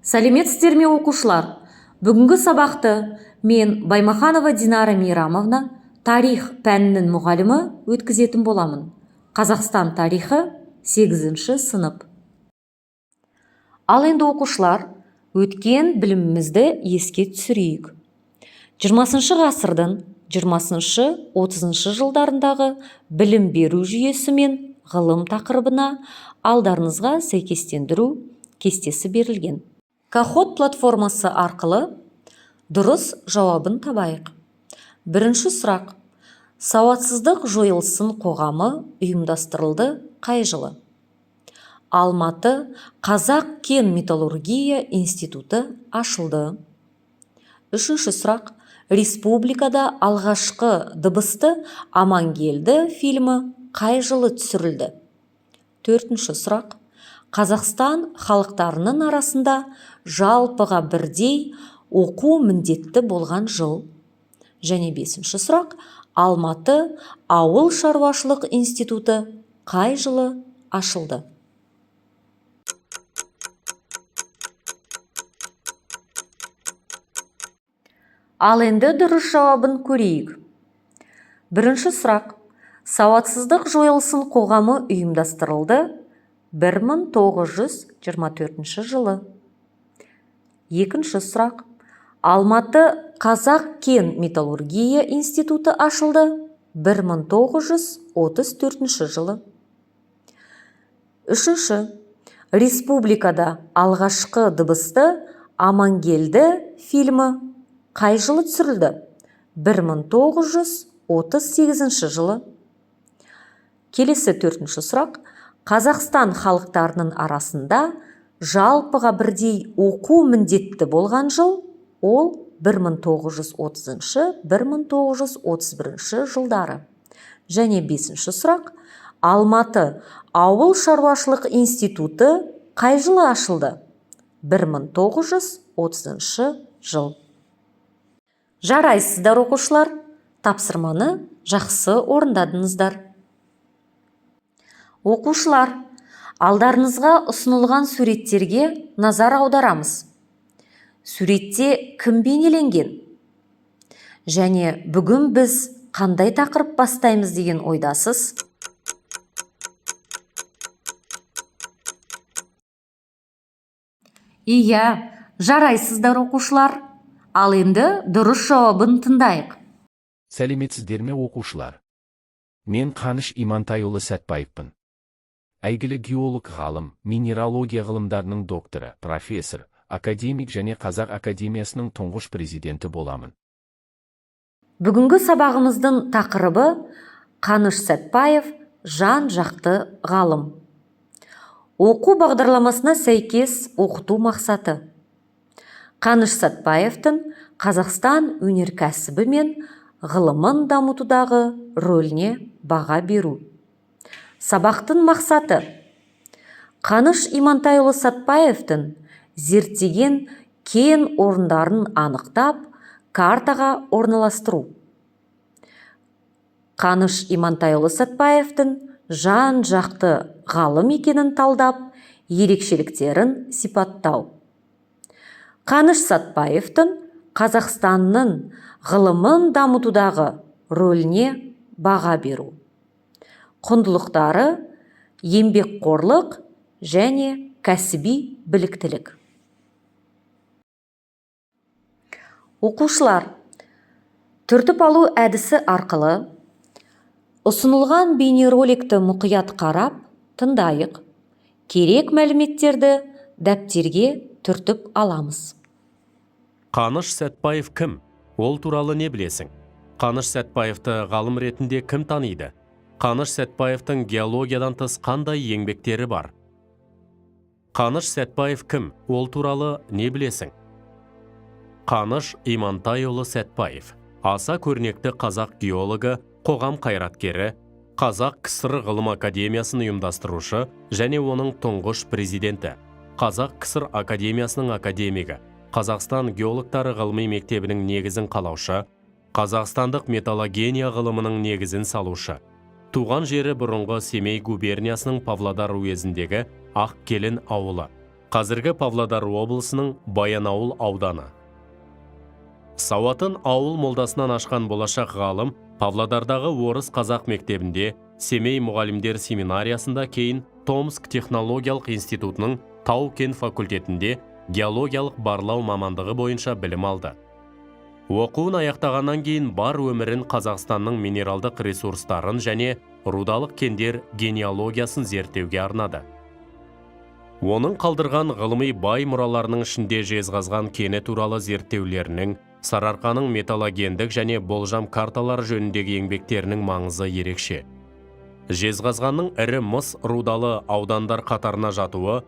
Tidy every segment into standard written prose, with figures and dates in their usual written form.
Сәлеметсіздер ме оқушылар? Бүгінгі сабақты мен Баймаханова Динара Мейрамовна тарих пәнінің мұғалімі өткізетін боламын. Қазақстан тарихы 8-ші сынып. Ал енді оқушылар, өткен білімімізді еске түсірейік. 20-шы ғасырдың 20-30 жылдарындағы білім беру жүйесі мен ғылым тақырыбына алдарыңызға сәйкестендіру кестесі берілген. Кахот платформасы арқылы дұрыс жауабын табайық. Бірінші сұрақ. Сауатсыздық жойылсын қоғамы ұйымдастырылды қай жылы? Алматы Қазақ кен металлургия институты ашылды. Үшінші сұрақ. Республикада алғашқы дыбысты Амангелді фильмі қай жылы түсірілді? Төртінші сұрақ. Қазақстан халықтарының арасында жалпыға бірдей оқу міндетті болған жыл. Және бесінші сұрақ. Алматы ауыл шаруашылық институты қай жылы ашылды? Ал енді дұрыс жауабын көрейік. Бірінші сұрақ. Сауатсыздық жойылсын қоғамы ұйымдастырылды 1924 жылы. Екінші сұрақ. Алматы Қазақ кен металлургия институты ашылды 1934 жылы. Үшінші. Республикада алғашқы дыбысты Амангелді фильмі қай жылы түсірілді? 1938 жылы. Келесі төртінші сұрақ. Қазақстан халықтарының арасында жалпыға бірдей оқу міндетті болған жыл, ол 1930-1931 жылдары. Және бесінші сұрақ. Алматы ауыл шаруашылық институты қай жылы ашылды? 1930 жыл. Жарайсыздар оқушылар, тапсырманы жақсы орындадыңыздар. Оқушылар, алдарыңызға ұсынылған суреттерге назар аударамыз. Суретте кім бейнеленген? Және бүгін біз қандай тақырып бастаймыз деген ойдасыз? Иә, жарайсыздар оқушылар. Ал енді дұрыс жауабын тыңдайық. Сәлеметсіздер ме оқушылар? Мен Қаныш Имантайұлы Сәтбаевпын. Әйгілі геолог ғалым, минералогия ғылымдарының докторы, профессор, академик және Қазақ академиясының тұңғыш президенті боламын. Бүгінгі сабағымыздың тақырыбы Қаныш Сәтбаев жан-жақты ғалым. Оқу бағдарламасына сәйкес оқыту мақсаты. Қаныш Сәтбаевтың Қазақстан өнеркәсібі мен ғылымын дамытудағы рөліне баға беру. Сабақтың мақсаты. Қаныш Имантайұлы Сәтбаевтың зерттеген кен орындарын анықтап, картаға орналастыру. Қаныш Имантайұлы Сәтбаевтың жан-жақты ғалым екенін талдап, ерекшеліктерін сипаттау. Қаныш Сәтбаевтың Қазақстанның ғылымын дамытудағы рөліне баға беру. Құндылықтары, еңбекқорлық және кәсіби біліктілік. Оқушылар, түртіп алу әдісі арқылы ұсынылған бейнероликті мұқият қарап, тыңдайық. Керек мәліметтерді дәптерге түртіп аламыз. Қаныш Сәтбаев кім? Ол туралы не білесің? Қаныш Сәтбаевты ғалым ретінде кім таниды? Қаныш Сәтбаевтың геологиядан тыс қандай еңбектері бар? Қаныш Сәтбаев кім? Ол туралы не білесің? Қаныш Имантайұлы Сәтбаев, аса көрнекті қазақ геологы, қоғам қайраткері, Қазақ КСР ғылым академиясын ұйымдастырушы және оның тұңғыш президенті, Қазақ КСР академиясының академигі, Қазақстан геологтары ғылыми мектебінің негізін қалаушы, Қазақстандық металлогения ғылымының негізін салушы. Туған жері бұрынғы Семей губерниясының Павлодар уезіндегі Ақкелін ауылы. қазіргі Павлодар облысының Баянауыл ауданы. Сауатын ауыл молдасынан ашқан болашақ ғалым Павлодардағы Орыс қазақ мектебінде, Семей мұғалімдер семинариясында, кейін Томск технологиялық институтының Тау-кен факультетінде геологиялық барлау мамандығы бойынша білім алды. Оқуын аяқтағаннан кейін бар өмірін Қазақстанның минералдық ресурстарын және рудалық кендер генеалогиясын зерттеуге арнады. Оның қалдырған ғылыми бай мұраларының ішінде жезқазған кені туралы зерттеулерінің, Сарыарқаның металлогендік және болжам карталар жөніндегі еңбектерінің маңызы ерекше. Жезқазғанның ірі мыс рудалы аудандар қатарына жатуы,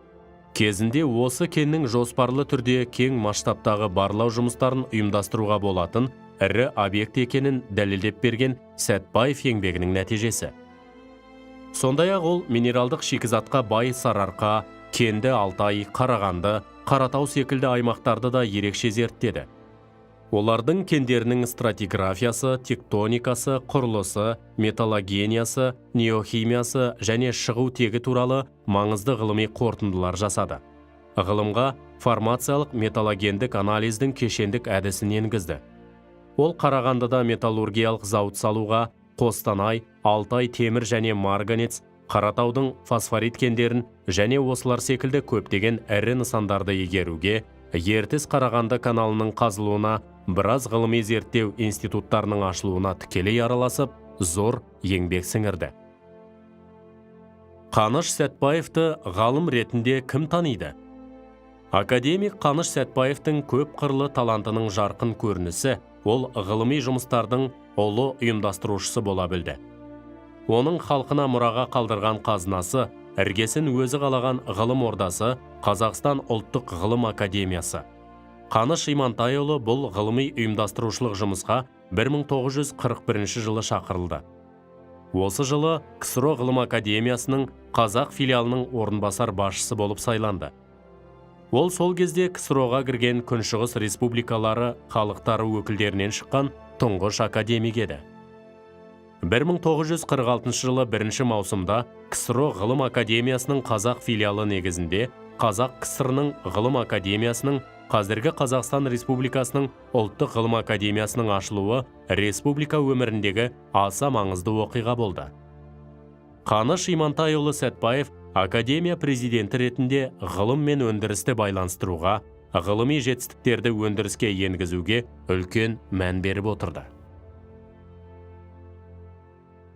кезінде осы кеннің жоспарлы түрде кең масштабтағы барлау жұмыстарын ұйымдастыруға болатын ірі объект екенін дәлелдеп берген Сәтбаев еңбегінің нәтижесі. Сондай-ақ ол минералдық шикізатқа бай Сарыарқа, Кенді Алтай, Қарағанды, Қаратау секілді аймақтарды да ерекше зерттеді. Олардың кендерінің стратиграфиясы, тектоникасы, құрылысы, металлогениясы, неохимиясы және шығу тегі туралы маңызды ғылыми қорытындылар жасады. Ғылымға формациялық металлогендік анализдің кешендік әдісін енгізді. Ол Қарағандыда металлургиялық зауыт салуға, Қостанай, Алтай темір және марганец, Қаратаудың фосфорит кендерін және осылар секілді көптеген ірі нысандарды игеруге, Ертіс Қарағанды каналының қазылуына, біраз ғылыми зерттеу институттарының ашылуына тікелей араласып, зор еңбек сіңірді. Қаныш Сәтбаевты ғалым ретінде кім таниды? Академик Қаныш Сәтбаевтың көп қырлы талантының жарқын көрінісі, ол ғылыми жұмыстардың ұлы ұйымдастырушысы бола білді. Оның халқына мұраға қалдырған қазынасы, іргесін өзі қалаған ғылым ордасы Қазақстан ұлттық ғылым академиясы. Қаныш Имантайұлы бұл ғылыми ұйымдастырушылық жұмысқа 1941 жылы шақырылды. Осы жылы КСРО ғылым академиясының қазақ филиалының орынбасар басшысы болып сайланды. Ол сол кезде КСРО-ға кірген Күншығыс республикалары халықтары өкілдерінен шыққан тұңғыш академик еді. 1946 жылы 1 маусымда КСРО ғылым академиясының қазақ филиалы негізінде Қазақ КСР-ның ғылым академиясының, қазіргі Қазақстан Республикасының ұлттық ғылым академиясының ашылуы республика өміріндегі аса маңызды оқиға болды. Қаныш Имантайұлы Сәтбаев академия президенті ретінде ғылым мен өндірісті байланыстыруға, ғылыми жетістіктерді өндіріске енгізуге үлкен мән беріп отырды.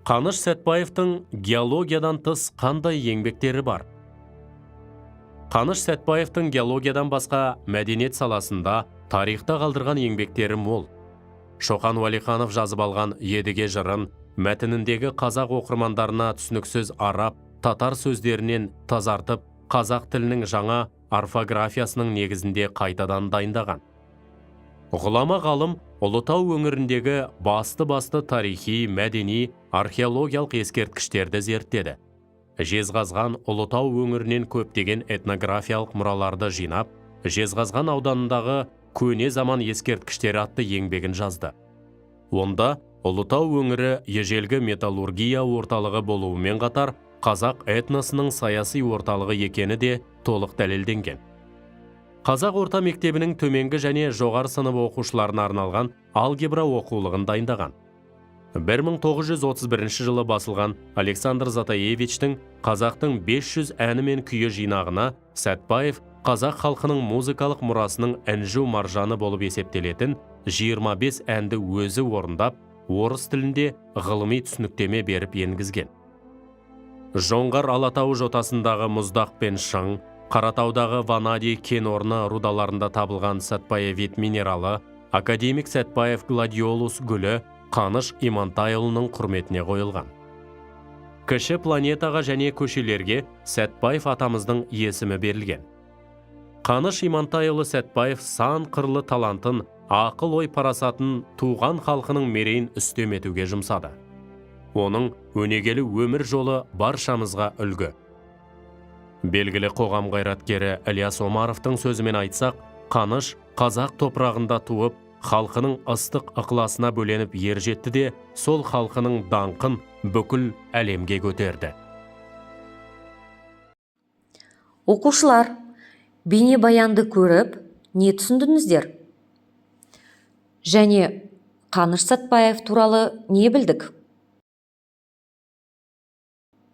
Қаныш Сәтбаевтың геологиядан тыс қандай еңбектері бар? Қаныш Сәтбаевтың геологиядан басқа мәдениет саласында тарихта қалдырған еңбектері мол. Шоқан Уәлиханов жазып алған Едіге жырын мәтініндегі қазақ оқырмандарына түсініксіз араб, татар сөздерінен тазартып, қазақ тілінің жаңа орфографиясының негізінде қайтадан дайындаған. Ғұлама ғалым Ұлытау өңіріндегі басты тарихи, мәдени, археологиялық ескерткіштерді зерттеді. Жезқазған Ұлытау өңірінен көптеген этнографиялық мұраларды жинап, Жезқазған ауданындағы көне заман ескерткіштері атты еңбегін жазды. Онда Ұлытау өңірі ежелгі металлургия орталығы болуымен қатар, қазақ этносының саяси орталығы екені де толық дәлелденген. Қазақ орта мектебінің төменгі және жоғары сынып оқушыларына арналған алгебра оқулығын дайындаған. 1931 жылы басылған Александр Затаевичтің қазақтың 500 әні мен күйі жинағына Сәтбаев қазақ халқының музыкалық мұрасының інжу маржаны болып есептелетін 25 әнді өзі орындап, орыс тілінде ғылыми түсініктеме беріп енгізген. Жоңғар Алатау жотасындағы мұздақ пен шың, Қаратаудағы ванадий кен орны рудаларында табылған Сәтбаевит минералы, академик Сәтбаев гладиолус гүлі Қаныш Имантайұлының құрметіне қойылған. Кіші планетаға және көшелерге Сәтбаев атамыздың есімі берілген. Қаныш Имантайұлы Сәтбаев сан қырлы талантын, ақыл-ой парасатын туған халқының мерейін үстем етуге жұмсады. Оның өнегелі өмір жолы баршамызға үлгі. Белгілі қоғам қайраткері Ілияс Омаровтың сөзімен айтсақ, Қаныш қазақ топырағында туып, халқының ыстық ықыласына бөленіп ер жетті де, сол халқының даңқын бүкіл әлемге көтерді. Оқушылар, бейнебаянды көріп, не түсіндіңіздер? Және Қаныш Сәтпаев туралы не білдік?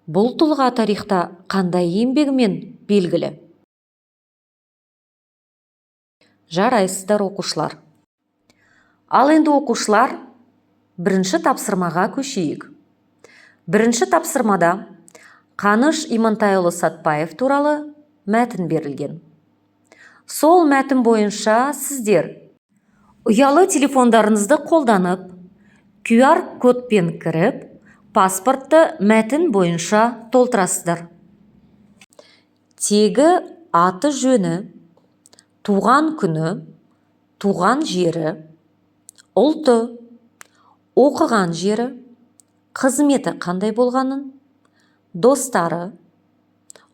Бұл тұлға тарихта қандай еңбегімен белгілі? Жарайсыздар оқушылар. Ал енді оқушылар, бірінші тапсырмаға көшейік. Бірінші тапсырмада Қаныш Имантайұлы Сәтпаев туралы мәтін берілген. Сол мәтін бойынша сіздер ұялы телефондарыңызды қолданып, QR кодпен кіріп, паспортты мәтін бойынша толтырасыздар. Тегі, аты жөні, туған күні, туған жері, ұлты, оқыған жері, қызметі қандай болғанын, достары,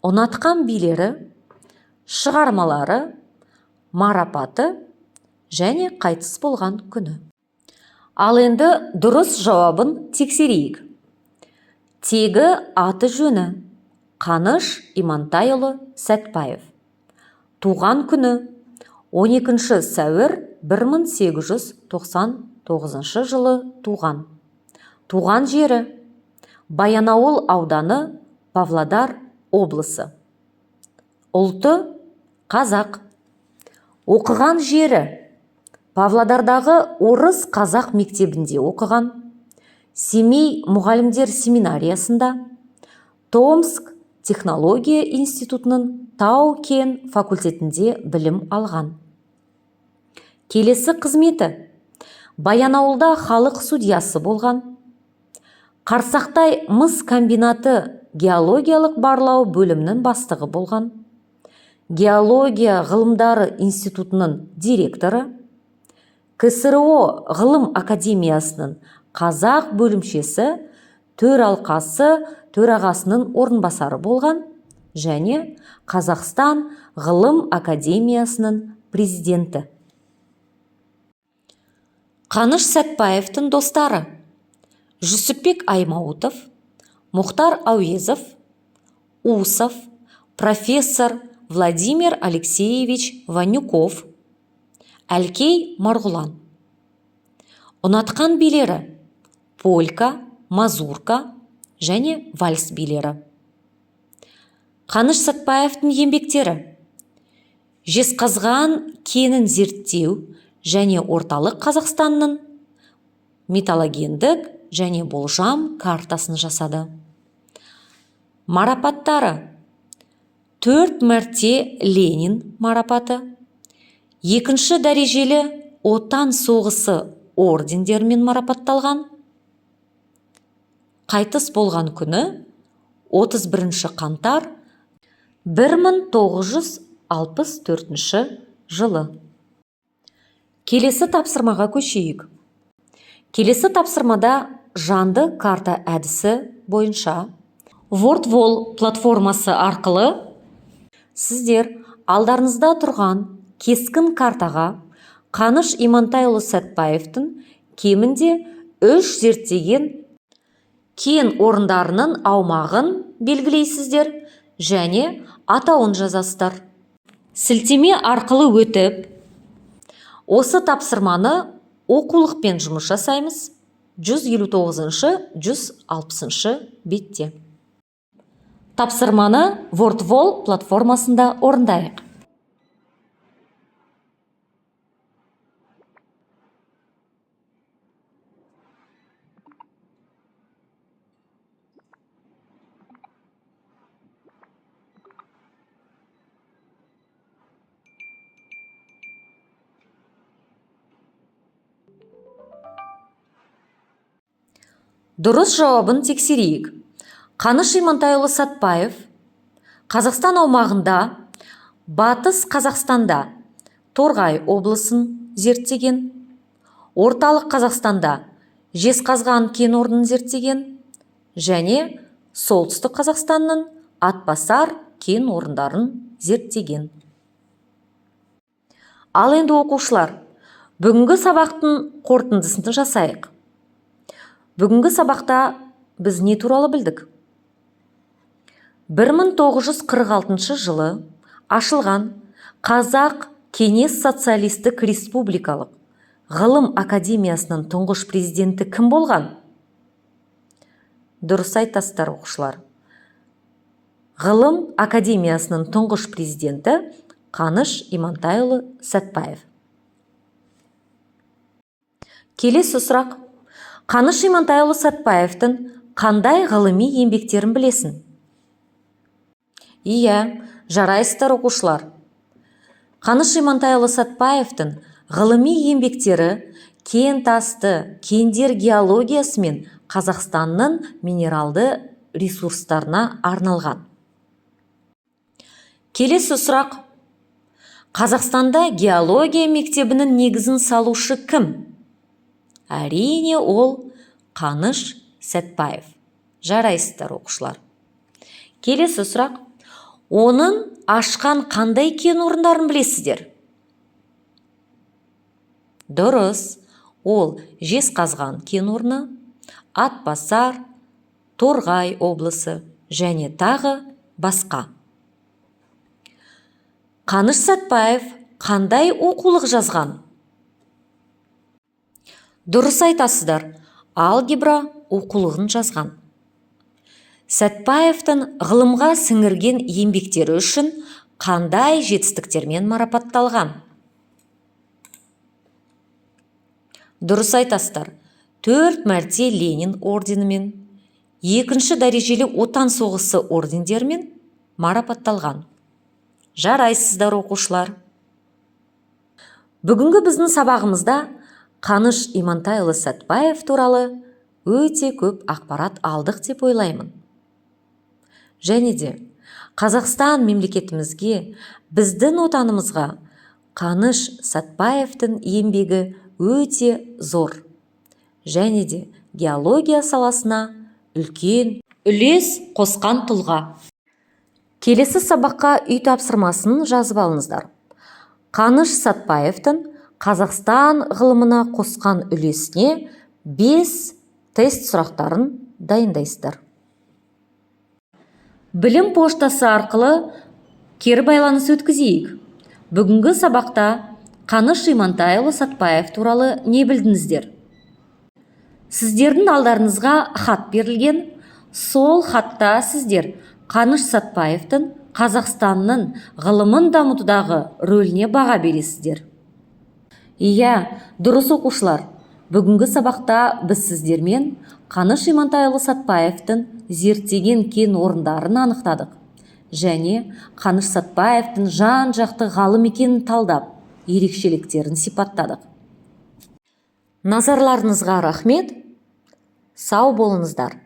ұнатқан билері, шығармалары, марапаты және қайтыс болған күні. Ал енді дұрыс жауабын тексерейік. Тегі, аты жөні Қаныш Имантайұлы Сәтпаев. Туған күні 12 сәуір 1899 жылы туған. Туған жері Баянауыл ауданы, Павлодар облысы. Ұлты қазақ. Оқыған жері Павлодардағы Орыс қазақ мектебінде оқыған, Семей мұғалімдер семинариясында, Томск технология институтының Тау-Кен факультетінде білім алған. Келесі қызметі Баянауылда халық судьясы болған, Қарсақтай мыс комбинаты геологиялық барлау бөлімінің бастығы болған, Геология ғылымдары институтының директоры, КСРО ғылым академиясының қазақ бөлімшесі төрағасының орынбасары болған және Қазақстан ғылым академиясының президенті. Қаныш Сәтпаевтың достары: Жүсіпбек Аймауытов, Мұхтар Әуезов, Усов, профессор Владимир Алексеевич Ванюков, Әлкей Марғұлан. Ұнатқан билері: полька, мазурка және вальс билері. Қаныш Сәтпаевтың еңбектері: Жезқазған кенін зерттеу және орталық Қазақстанның металлогендік және болжам картасын жасады. Марапаттары: 4 мәрте Ленин марапаты, 2 дәрежелі Отан соғысы ордендерімен марапатталған. Қайтыс болған күні 31 қаңтар 1964 жылы. Келесі тапсырмаға көшейік. Келесі тапсырмада жанды карта әдісі бойынша WordWall платформасы арқылы сіздер алдарыңызда тұрған кескін картаға Қаныш Имантайұлы Сәтпаевтың кемінде 3 зерттеген кен орындарының аумағын белгілейсіздер және атауын жазасыздар. Сілтеме арқылы өтіп, осы тапсырманы оқулықпен жұмыс жасаймыз. 159-160 бетте. Тапсырманы WordWall платформасында орындайық. Дұрыс жауабын тексерейік. Қаныш Имантайұлы Сәтпаев Қазақстан аумағында Батыс Қазақстанда Торғай облысын зерттеген, Орталық Қазақстанда Жезқазған кен орнын зерттеген және Солтүстік Қазақстанның Атбасар кен орындарын зерттеген. Ал енді оқушылар, бүгінгі сабақтың қорытындысын жасайық. Бүгінгі сабақта біз не туралы білдік? 1946 жылы ашылған Қазақ Кеңес Социалистік Республикалық Ғылым Академиясының тұңғыш президенті кім болған? Дұрыс айтасыздар оқушылар. Ғылым Академиясының тұңғыш президенті Қаныш Имантайұлы Сәтпаев. Келесі сұрақ. Қаныш Имантайұлы Сәтпаевтың қандай ғылыми еңбектерін білесің? Иә, жарайсыздар оқушылар. Қаныш Имантайұлы Сәтпаевтың ғылыми еңбектері кен тасты, кендер геологиясы мен Қазақстанның минералды ресурстарына арналған. Келесі сұрақ. Қазақстанда геология мектебінің негізін салушы кім? Әрине, ол Қаныш Сәтпаев. Жарайсыздар оқушылар. Келесі сұрақ. Оның ашқан қандай кен орындарын білесіздер? Дұрыс. Ол Жезқазған кен орны, Атбасар, Торғай облысы және тағы басқа. Қаныш Сәтпаев қандай оқулық жазған? Дұрыс айтасыздар. Алгебра оқулығын жазған. Сәтпаевтың ғылымға сіңірген еңбектері үшін қандай жетістіктермен марапатталған? Дұрыс айтасыздар. 4 мәрте Ленин орденімен, 2-ші дәрежелі отан соғысы ордендерімен марапатталған. Жарайсыздар оқушылар. Бүгінгі біздің сабағымызда Қаныш Имантайұлы Сәтпаев туралы өте көп ақпарат алдық деп ойлаймын. Және де Қазақстан мемлекетімізге, біздің отанымызға Қаныш Сәтпаевтың еңбегі өте зор. Және де геология саласына үлкен үлес қосқан тұлға. Келесі сабаққа үй тапсырмасын жазып алыңыздар. Қаныш Сәтпаевтың Қазақстан ғылымына қосқан үлесіне 5 тест сұрақтарын дайындайсыздар. Білім поштасы арқылы кері байланыс өткізейік. Бүгінгі сабақта Қаныш Имантайұлы Сәтпаев туралы не білдіңіздер? Сіздердің алдарыңызға хат берілген. Сол хатта сіздер Қаныш Сәтпаевтың Қазақстанның ғылымын дамытудағы рөліне баға бересіздер. Иә, дұрыс оқушылар. Бүгінгі сабақта біз сіздермен Қаныш Имантайұлы Сәтпаевтың зерттеген кен орындарын анықтадық. Және Қаныш Сәтпаевтың жан-жақты ғалым екенін талдап, ерекшеліктерін сипаттадық. Назарларыңызға рахмет. Сау болыңыздар.